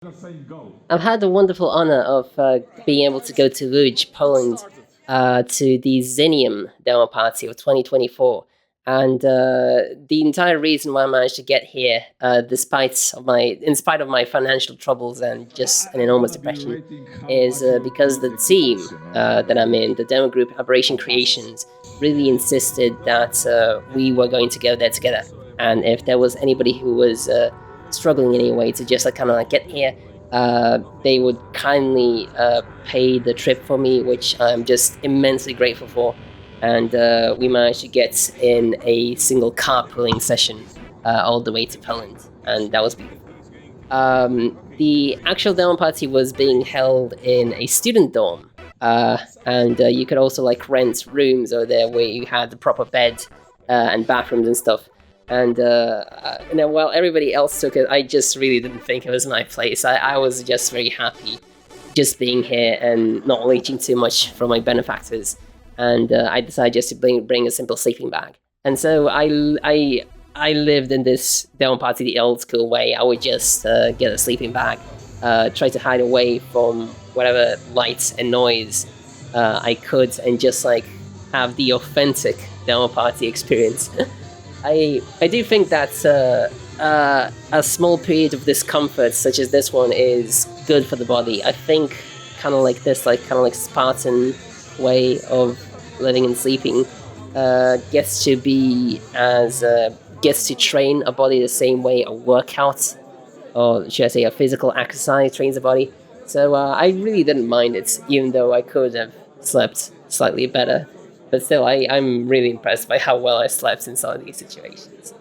I've had the wonderful honor of being able to go to Lodz, Poland, to the Xenium Demoparty of 2024. And the entire reason why I managed to get here, in spite of my financial troubles and just an enormous depression, is because the team that I'm in, the demo group Aberration Creations, really insisted that we were going to go there together. And if there was anybody who was struggling in any way to just get here, they would kindly pay the trip for me, which I'm just immensely grateful for. And we managed to get in a single carpooling session all the way to Poland, and that was beautiful. The actual demo party was being held in a student dorm, and you could also rent rooms over there where you had the proper bed and bathrooms and stuff. And while everybody else took it, I just really didn't think it was my place. I was just very happy just being here and not reaching too much from my benefactors. And I decided just to bring a simple sleeping bag. And so I lived in this demo party the old school way. I would just get a sleeping bag, try to hide away from whatever lights and noise I could, and just have the authentic demo party experience. I do think that a small period of discomfort such as this one is good for the body. I think this Spartan way of living and sleeping gets to train a body the same way a workout, or should I say a physical exercise, trains the body. So I really didn't mind it, even though I could have slept slightly better. But still, I'm really impressed by how well I slept in some of these situations.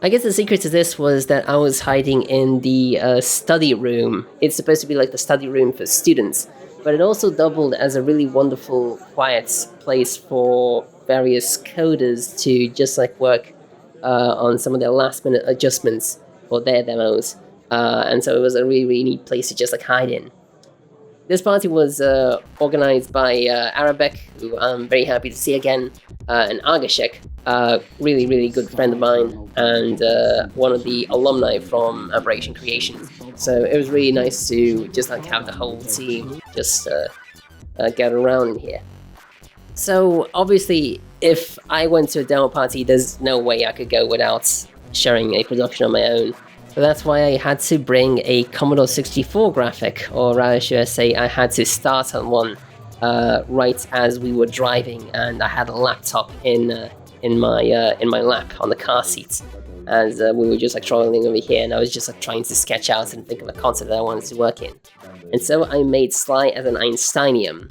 I guess the secret to this was that I was hiding in the study room. It's supposed to be like the study room for students, but it also doubled as a really wonderful, quiet place for various coders to just work on some of their last-minute adjustments for their demos. And so it was a really, really neat place to just hide in. This party was organized by Arabek, who I'm very happy to see again, and Agashek, really, really good friend of mine, and one of the alumni from Aberration Creations. So it was really nice to just have the whole team just gather around in here. So obviously, if I went to a demo party, there's no way I could go without sharing a production on my own. So that's why I had to bring a Commodore 64 graphic, or rather should I say I had to start on one right as we were driving, and I had a laptop in my lap on the car seat as we were just traveling over here, and I was just trying to sketch out and think of a concept that I wanted to work in. And so I made Sly as an Einsteinium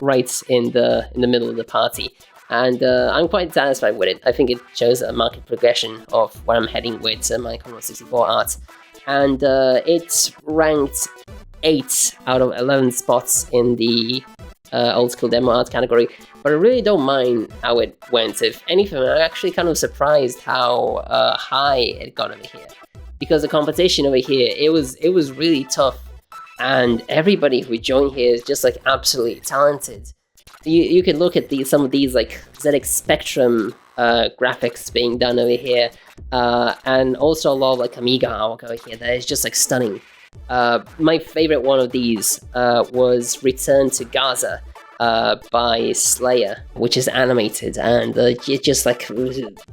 right in the middle of the party. And I'm quite satisfied with it. I think it shows a marked progression of where I'm heading with my Commodore 64 art. And it's ranked 8 out of 11 spots in the old school demo art category. But I really don't mind how it went. If anything, I'm actually kind of surprised how high it got over here. Because the competition over here, it was really tough. And everybody who joined here is just absolutely talented. You can look at some of these ZX Spectrum graphics being done over here, and also a lot of Amiga artwork over here that is just stunning. My favorite one of these was Return to Gaza by Slayer, which is animated, and it just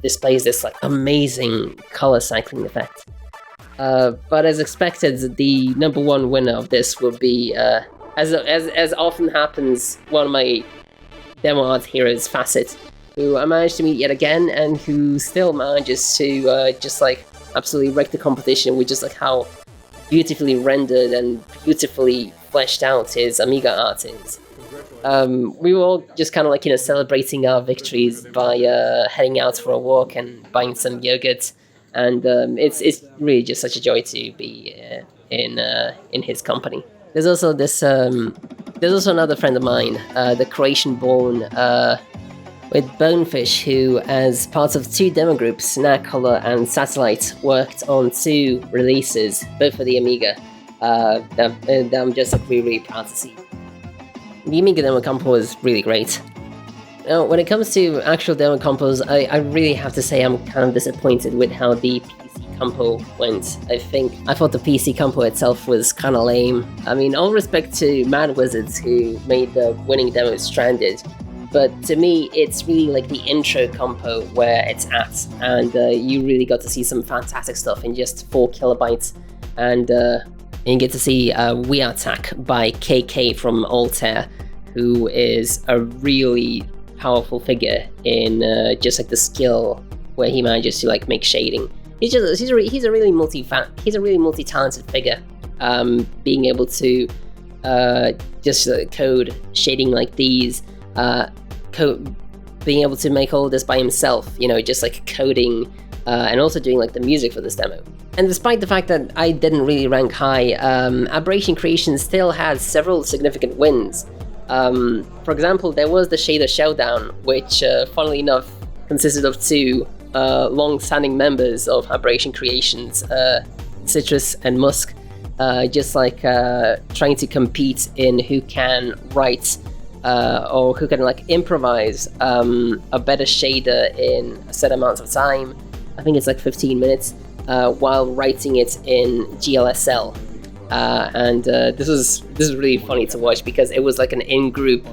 displays this amazing color cycling effect. But as expected, the number one winner of this will be, as often happens, one of my demo art heroes, Facet, who I managed to meet yet again, and who still manages to just absolutely wreck the competition with just how beautifully rendered and beautifully fleshed out his Amiga art is. We were all just celebrating our victories by heading out for a walk and buying some yogurt, and it's really just such a joy to be in his company. There's also another friend of mine, the Croatian-born with Bonefish, who, as part of 2 demo groups, Color and Satellite, worked on 2 releases, both for the Amiga. That I'm just really, really proud to see. The Amiga demo compo was really great. Now, when it comes to actual demo compos, I really have to say I'm kind of disappointed with how the PC compo went. I thought the PC compo itself was kind of lame. I mean, all respect to Mad Wizards who made the winning demo Stranded, but to me, it's really like the intro compo where it's at, and you really got to see some fantastic stuff in just 4 kilobytes, and you get to see We Attack by KK from Altair, who is a really powerful figure in just like the skill where he manages to like make shading. He's a really multi-talented figure, being able to just code shading like these, being able to make all this by himself, you know, just like coding and also doing like the music for this demo. And despite the fact that I didn't really rank high, Aberration Creations still had several significant wins. For example, there was the Shader Showdown, which, funnily enough, consisted of 2 long-standing members of Aberration Creations, Citrus and Musk, just like trying to compete in who can write or who can like improvise a better shader in a set amount of time. I think it's like 15 minutes, while writing it in GLSL. And this is really funny to watch because it was like an in-group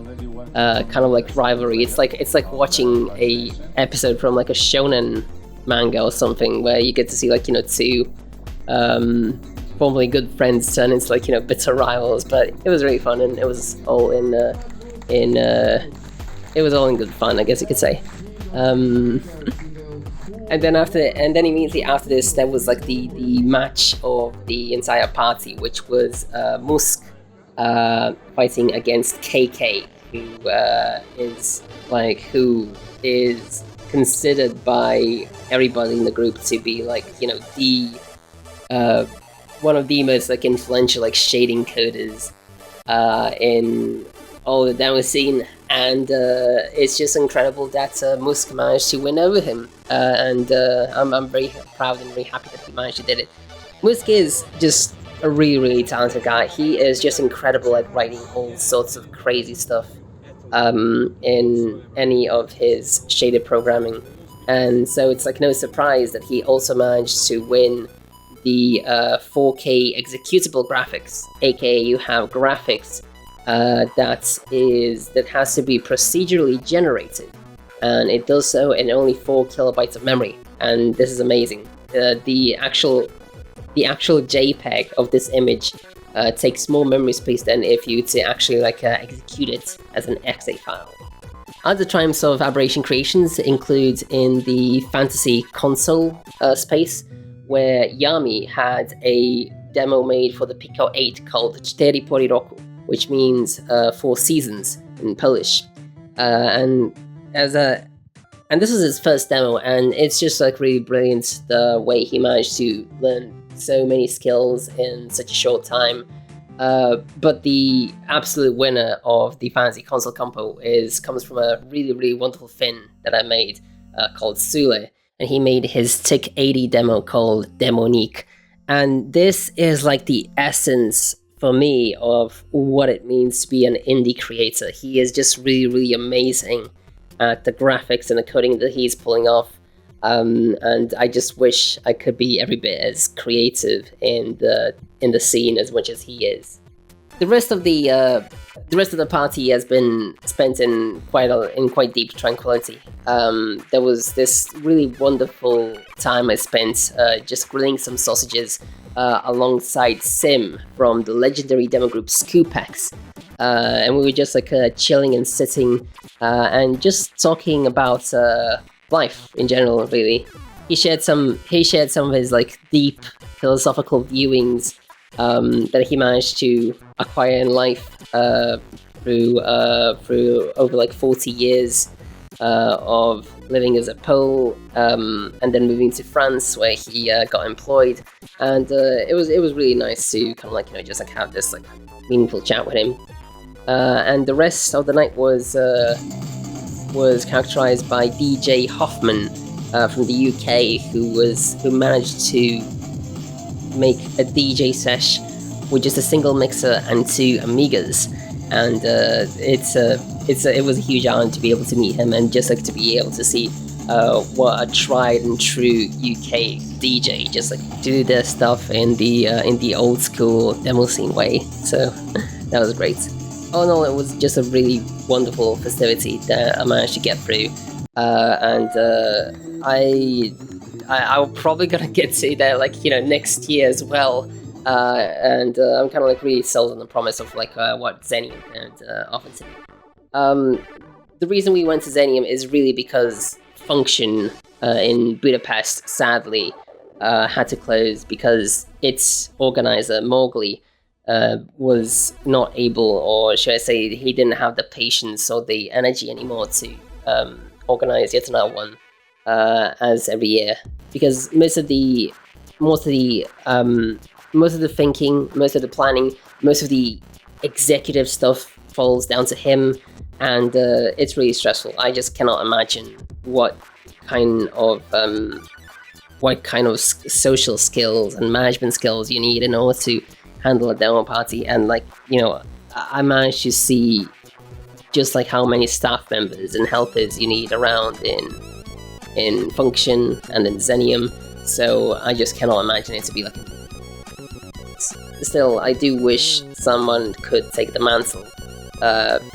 kind of like rivalry. It's like watching a episode from like a shonen manga or something, where you get to see like, you know, 2 formerly good friends turn into like, you know, bitter rivals. But it was really fun, and it was all in good fun, I guess you could say. And then immediately after this, there was like the match of the entire party, which was Musk fighting against KK, who is considered by everybody in the group to be like, you know, the one of the most like influential like shading coders in all the demo scene. And it's just incredible that Musk managed to win over him, and I'm very proud and very happy that he managed to do it. Musk is just a really, really talented guy. He is just incredible at writing all sorts of crazy stuff in any of his shaded programming, and so it's like no surprise that he also managed to win the 4K executable graphics, aka you have graphics that has to be procedurally generated, and it does so in only 4 kilobytes of memory. And this is amazing. The actual JPEG of this image takes more memory space than if you to actually like execute it as an exe file. Other triumphs of Aberration Creations include in the fantasy console space, where Yami had a demo made for the Pico 8 called 4 Pory Roku, which means 4 seasons in Polish. And this is his first demo, and it's just like really brilliant the way he managed to learn so many skills in such a short time. But the absolute winner of the fantasy console compo comes from a really, really wonderful Finn that I made called Sule, and he made his TIC 80 demo called Demo Nik. And this is like the essence for me of what it means to be an indie creator. He is just really, really amazing at the graphics and the coding that he's pulling off. And I just wish I could be every bit as creative in the scene as much as he is. The rest of the party has been spent in quite deep tranquility. There was this really wonderful time I spent just grilling some sausages alongside Sim from the legendary demo group Scoopex, and we were just like chilling and sitting and just talking about life in general. Really, he shared some of his like deep philosophical viewings that he managed to acquire in life through over like 40 years of living as a Pole, and then moving to France where he got employed, and it was really nice to kind of like, you know, just like have this like meaningful chat with him. And the rest of the night was characterized by DJ Hoffman from the UK, who managed to make a DJ sesh with just a single mixer and 2 Amigas, and it was a huge honor to be able to meet him and just like to be able to see what a tried and true UK DJ, just like do their stuff in the old school demo scene way. So that was great. All in all, it was just a really wonderful festivity that I managed to get through, and I'm probably gonna get to that like next year as well. And I'm kind of like really sold on the promise of like what Xenium and offer to me. The reason we went to Xenium is really because Function in Budapest sadly had to close because its organizer Mowgli was not able, or should I say, he didn't have the patience or the energy anymore to organize yet another one as every year, because most of the thinking, most of the planning, most of the executive stuff falls down to him, and it's really stressful. I just cannot imagine what kind of social skills and management skills you need in order to handle a demo party. And like I managed to see just like how many staff members and helpers you need around in Function and in Xenium. So I just cannot imagine it to be like still, I do wish someone could take the mantle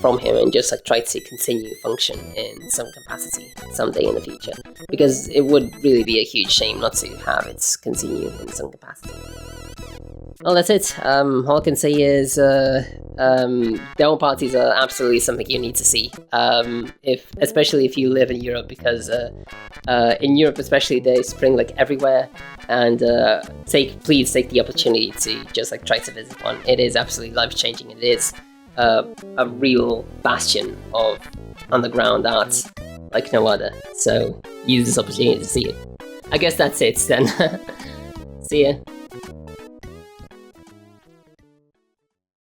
from him and just like try to continue Function in some capacity someday in the future, because it would really be a huge shame not to have it continue in some capacity. Well, that's it. All I can say is demo parties are absolutely something you need to see, especially if you live in Europe, because in Europe especially they spring like everywhere, and please take the opportunity to just like try to visit one. It is absolutely life-changing. It is a real bastion of underground art like no other, so use this opportunity to see it. I guess that's it then. See ya.